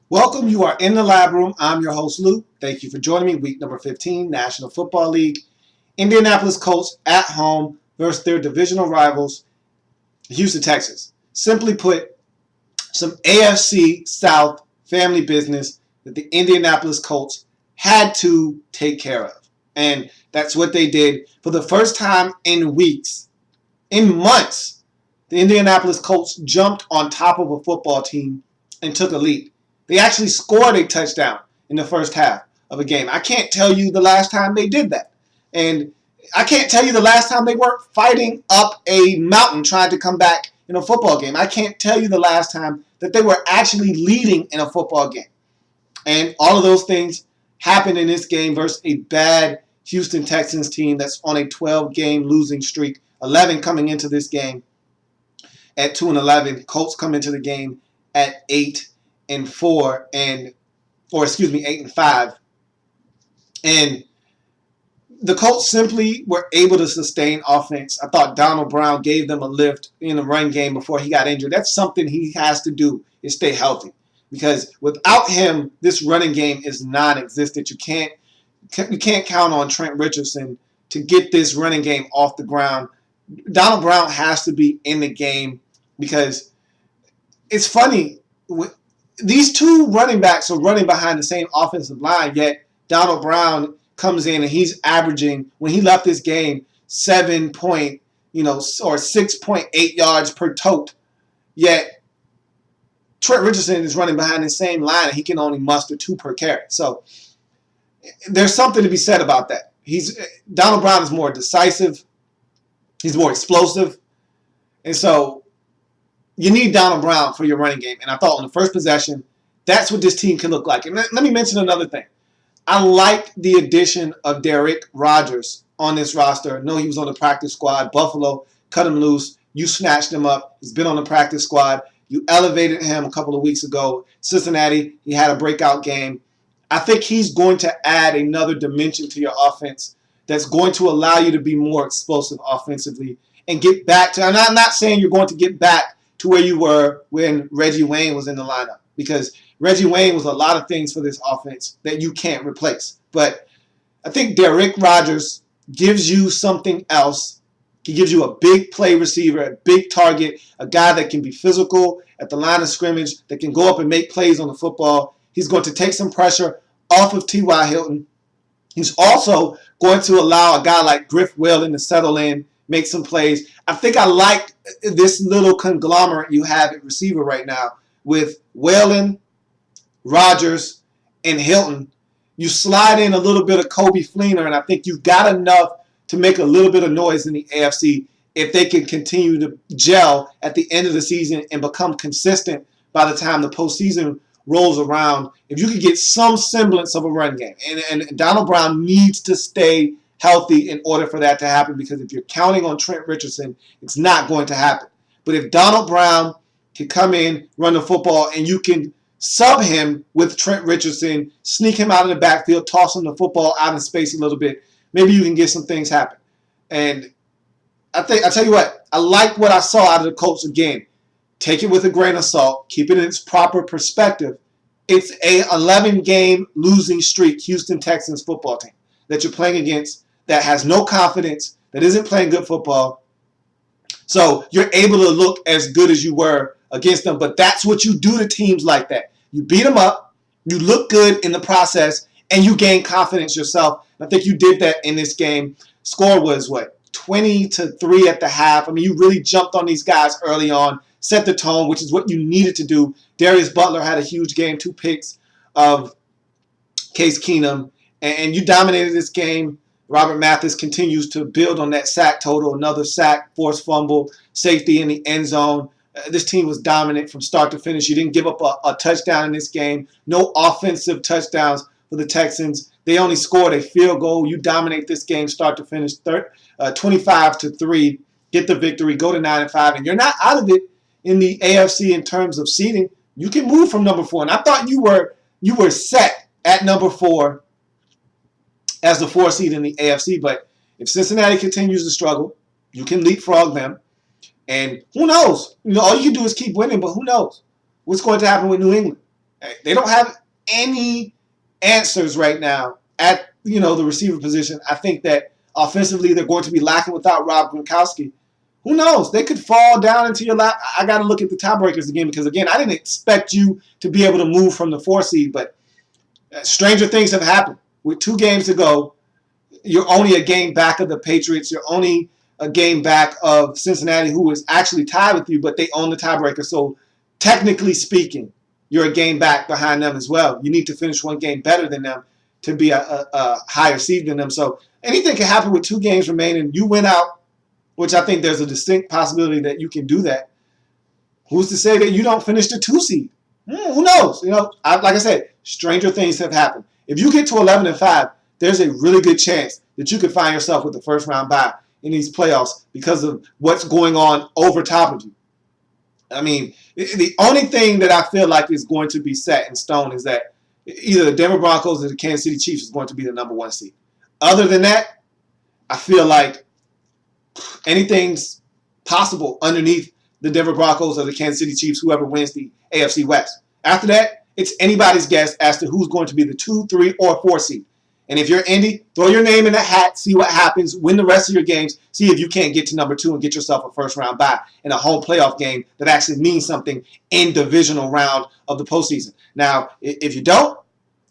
Welcome. You are in the lab room. I'm your host, Lou. Thank you for joining me. Week number 15, National Football League. Indianapolis Colts at home versus their divisional rivals, Houston Texans. Simply put, some AFC South family business that the Indianapolis Colts had to take care of. And that's what they did for the first time in weeks, in months. The Indianapolis Colts jumped on top of a football team and took a lead. They actually scored a touchdown in the first half of a game. I can't tell you the last time they did that. And I can't tell you the last time they weren't fighting up a mountain trying to come back in a football game. I can't tell you the last time that they were actually leading in a football game. And all of those things happened in this game versus a bad Houston Texans team that's on a 12-game losing streak, 11 coming into this game at 2-11. Colts come into the game at 8-4 8-5. And the Colts simply were able to sustain offense. I thought Donald Brown gave them a lift in the run game before he got injured. That's something he has to do is stay healthy. Because without him, this running game is non-existent. You can't count on Trent Richardson to get this running game off the ground. Donald Brown has to be in the game because it's funny. These two running backs are running behind the same offensive line, yet Donald Brown comes in and he's averaging, when he left this game, 6.8 yards per tote. Yet Trent Richardson is running behind the same line and he can only muster 2 per carry. So there's something to be said about that. Donald Brown is more decisive. He's more explosive. And so you need Donald Brown for your running game. And I thought on the first possession, that's what this team can look like. And let me mention another thing. I like the addition of Derek Rogers on this roster. I know he was on the practice squad. Buffalo cut him loose. You snatched him up. He's been on the practice squad. You elevated him a couple of weeks ago. Cincinnati, he had a breakout game. I think he's going to add another dimension to your offense that's going to allow you to be more explosive offensively and get back to, and I'm not saying you're going to get back to where you were when Reggie Wayne was in the lineup, because Reggie Wayne was a lot of things for this offense that you can't replace. But I think Derek Rogers gives you something else. He gives you a big play receiver, a big target, a guy that can be physical at the line of scrimmage, that can go up and make plays on the football. He's going to take some pressure off of T.Y. Hilton. He's also going to allow a guy like Griff Whelan to settle in, make some plays. I think I like this little conglomerate you have at receiver right now with Whelan, Rogers, and Hilton. You slide in a little bit of Kobe Fleener, and I think you've got enough to make a little bit of noise in the AFC if they can continue to gel at the end of the season and become consistent by the time the postseason rolls around. If you could get some semblance of a run game. And Donald Brown needs to stay healthy in order for that to happen, because if you're counting on Trent Richardson, it's not going to happen. But if Donald Brown can come in, run the football, and you can sub him with Trent Richardson, sneak him out of the backfield, toss him the football out in space a little bit, maybe you can get some things happen. And I tell you what, I like what I saw out of the Colts again. Take it with a grain of salt. Keep it in its proper perspective. It's a 11-game losing streak Houston Texans football team that you're playing against that has no confidence, that isn't playing good football. So you're able to look as good as you were against them. But that's what you do to teams like that. You beat them up, you look good in the process, and you gain confidence yourself. I think you did that in this game. Score was, 20-3 at the half. I mean, you really jumped on these guys early on, set the tone, which is what you needed to do. Darius Butler had a huge game, 2 picks of Case Keenum, and you dominated this game. Robert Mathis continues to build on that sack total, another sack, forced fumble, safety in the end zone. This team was dominant from start to finish. You didn't give up a touchdown in this game. No offensive touchdowns for the Texans. They only scored a field goal. You dominate this game start to finish, 25-3. Get the victory, go to 9-5, and you're not out of it in the AFC in terms of seeding. You can move from number 4, and I thought you were set at number 4 as the 4 seed in the AFC. But if Cincinnati continues to struggle, you can leapfrog them. And who knows? All you can do is keep winning, but who knows what's going to happen with New England? They don't have any answers right now at the receiver position. I think that offensively they're going to be lacking without Rob Gronkowski. Who knows? They could fall down into your lap. I got to look at the tiebreakers again because, again, I didn't expect you to be able to move from the 4 seed, but stranger things have happened. With 2 games to go, you're only a game back of the Patriots. You're only a game back of Cincinnati, who is actually tied with you, but they own the tiebreaker. So technically speaking, you're a game back behind them as well. You need to finish 1 game better than them to be a higher seed than them. So anything can happen with 2 games remaining. You win out, which I think there's a distinct possibility that you can do that. Who's to say that you don't finish the 2 seed? Who knows? Like I said, stranger things have happened. If you get to 11-5, there's a really good chance that you could find yourself with the first round bye in these playoffs because of what's going on over top of you. I mean, the only thing that I feel like is going to be set in stone is that either the Denver Broncos or the Kansas City Chiefs is going to be the number 1 seed. Other than that, I feel like anything's possible underneath the Denver Broncos or the Kansas City Chiefs, whoever wins the AFC West. After that, it's anybody's guess as to who's going to be the 2, 3, or 4 seed. And if you're Indy, throw your name in the hat, see what happens, win the rest of your games, see if you can't get to number 2 and get yourself a first-round bye in a home playoff game that actually means something in divisional round of the postseason. Now, if you don't,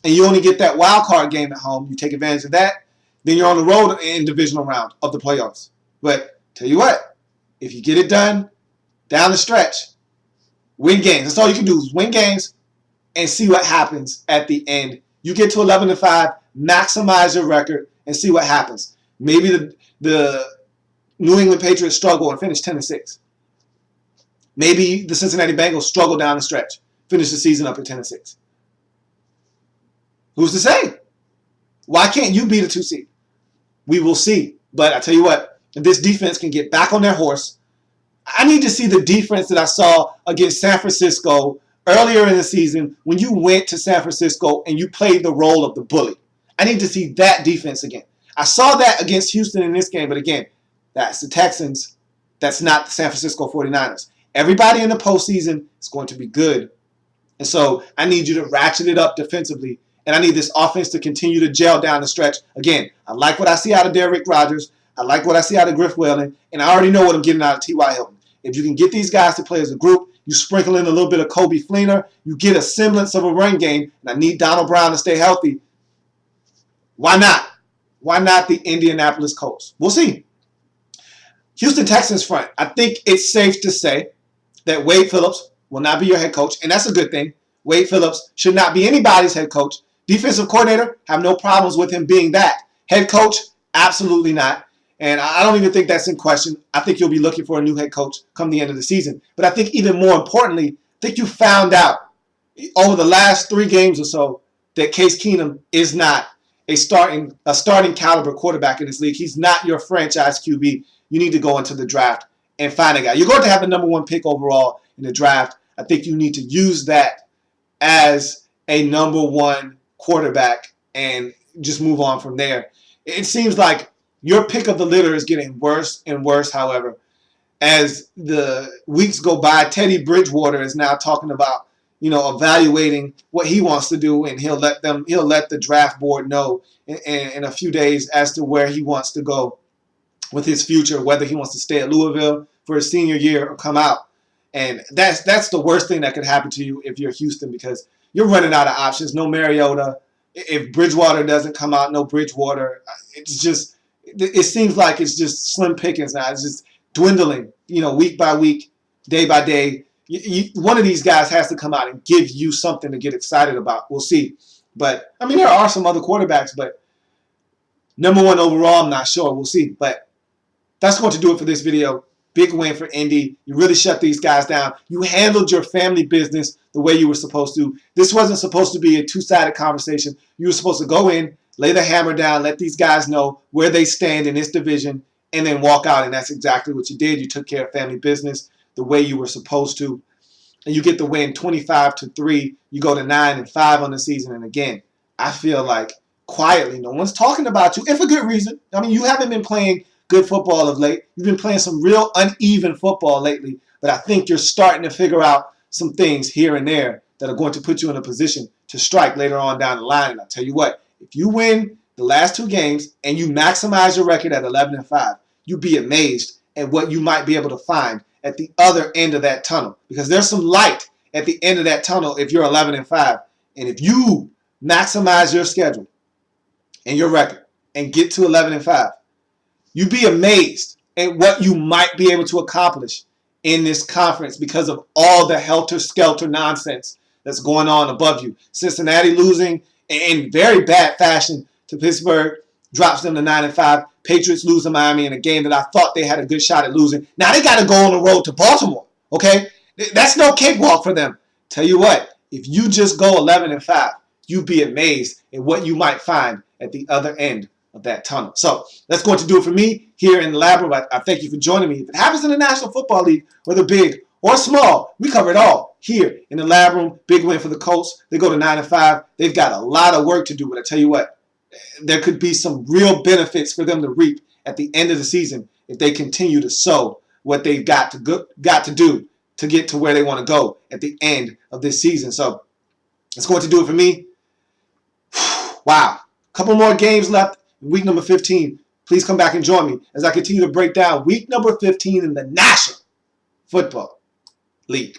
and you only get that wild card game at home, you take advantage of that, then you're on the road in divisional round of the playoffs. But tell you what, if you get it done down the stretch, win games. That's all you can do is win games and see what happens at the end. You get to 11-5, maximize your record, and see what happens. Maybe the New England Patriots struggle and finish 10-6. Maybe the Cincinnati Bengals struggle down the stretch, finish the season up at 10-6. Who's to say? Why can't you be the 2 seed? We will see. But I tell you what, if this defense can get back on their horse, I need to see the defense that I saw against San Francisco earlier in the season when you went to San Francisco and you played the role of the bully. I need to see that defense again. I saw that against Houston in this game, but again, that's the Texans. That's not the San Francisco 49ers. Everybody in the postseason is going to be good. And so I need you to ratchet it up defensively, and I need this offense to continue to gel down the stretch. Again, I like what I see out of Derrick Rodgers. I like what I see out of Griff Whalen, and I already know what I'm getting out of T.Y. Hilton. If you can get these guys to play as a group, you sprinkle in a little bit of Kobe Fleener, you get a semblance of a run game, and I need Donald Brown to stay healthy. Why not? Why not the Indianapolis Colts? We'll see. Houston Texans front. I think it's safe to say that Wade Phillips will not be your head coach, and that's a good thing. Wade Phillips should not be anybody's head coach. Defensive coordinator, have no problems with him being that. Head coach, absolutely not. And I don't even think that's in question. I think you'll be looking for a new head coach come the end of the season. But I think even more importantly, I think you found out over the last 3 games or so that Case Keenum is not a starting caliber quarterback in this league. He's not your franchise QB. You need to go into the draft and find a guy. You're going to have the number 1 pick overall in the draft. I think you need to use that as a number 1 quarterback and just move on from there. It seems like your pick of the litter is getting worse and worse, however. As the weeks go by, Teddy Bridgewater is now talking about, evaluating what he wants to do, and he'll let the draft board know in a few days as to where he wants to go with his future, whether he wants to stay at Louisville for his senior year or come out. And that's the worst thing that could happen to you if you're Houston, because you're running out of options. No Mariota. If Bridgewater doesn't come out, no Bridgewater. It seems like it's just slim pickings now. It's just dwindling, week by week, day by day. One of these guys has to come out and give you something to get excited about. We'll see. But, there are some other quarterbacks, but number 1 overall, I'm not sure. We'll see. But that's going to do it for this video. Big win for Indy. You really shut these guys down. You handled your family business the way you were supposed to. This wasn't supposed to be a 2-sided conversation. You were supposed to go in, lay the hammer down, let these guys know where they stand in this division, and then walk out. And that's exactly what you did. You took care of family business the way you were supposed to. And you get the win 25-3. You go to 9-5 on the season. And again, I feel like quietly, no one's talking about you, and for good reason. You haven't been playing good football of late. You've been playing some real uneven football lately. But I think you're starting to figure out some things here and there that are going to put you in a position to strike later on down the line. And I'll tell you what, if you win the last 2 games and you maximize your record at 11-5, you'd be amazed at what you might be able to find at the other end of that tunnel. Because there's some light at the end of that tunnel if you're 11-5. And if you maximize your schedule and your record and get to 11-5, you'd be amazed at what you might be able to accomplish in this conference because of all the helter-skelter nonsense that's going on above you. Cincinnati losing in very bad fashion to Pittsburgh drops them to 9-5. Patriots lose to Miami in a game that I thought they had a good shot at losing. Now they got to go on the road to Baltimore, okay? That's no cakewalk for them. Tell you what, if you just go 11-5, you'd be amazed at what you might find at the other end of that tunnel. So that's going to do it for me here in the lab room. I thank you for joining me. If it happens in the National Football League, whether big or small, we cover it all here in the lab room. Big win for the Colts. They go to 9-5. They've got a lot of work to do, but I tell you what, there could be some real benefits for them to reap at the end of the season if they continue to sow what they've got to do to get to where they want to go at the end of this season. So that's going to do it for me. Wow. A couple more games left in week number 15. Please come back and join me as I continue to break down week number 15 in the National Football League.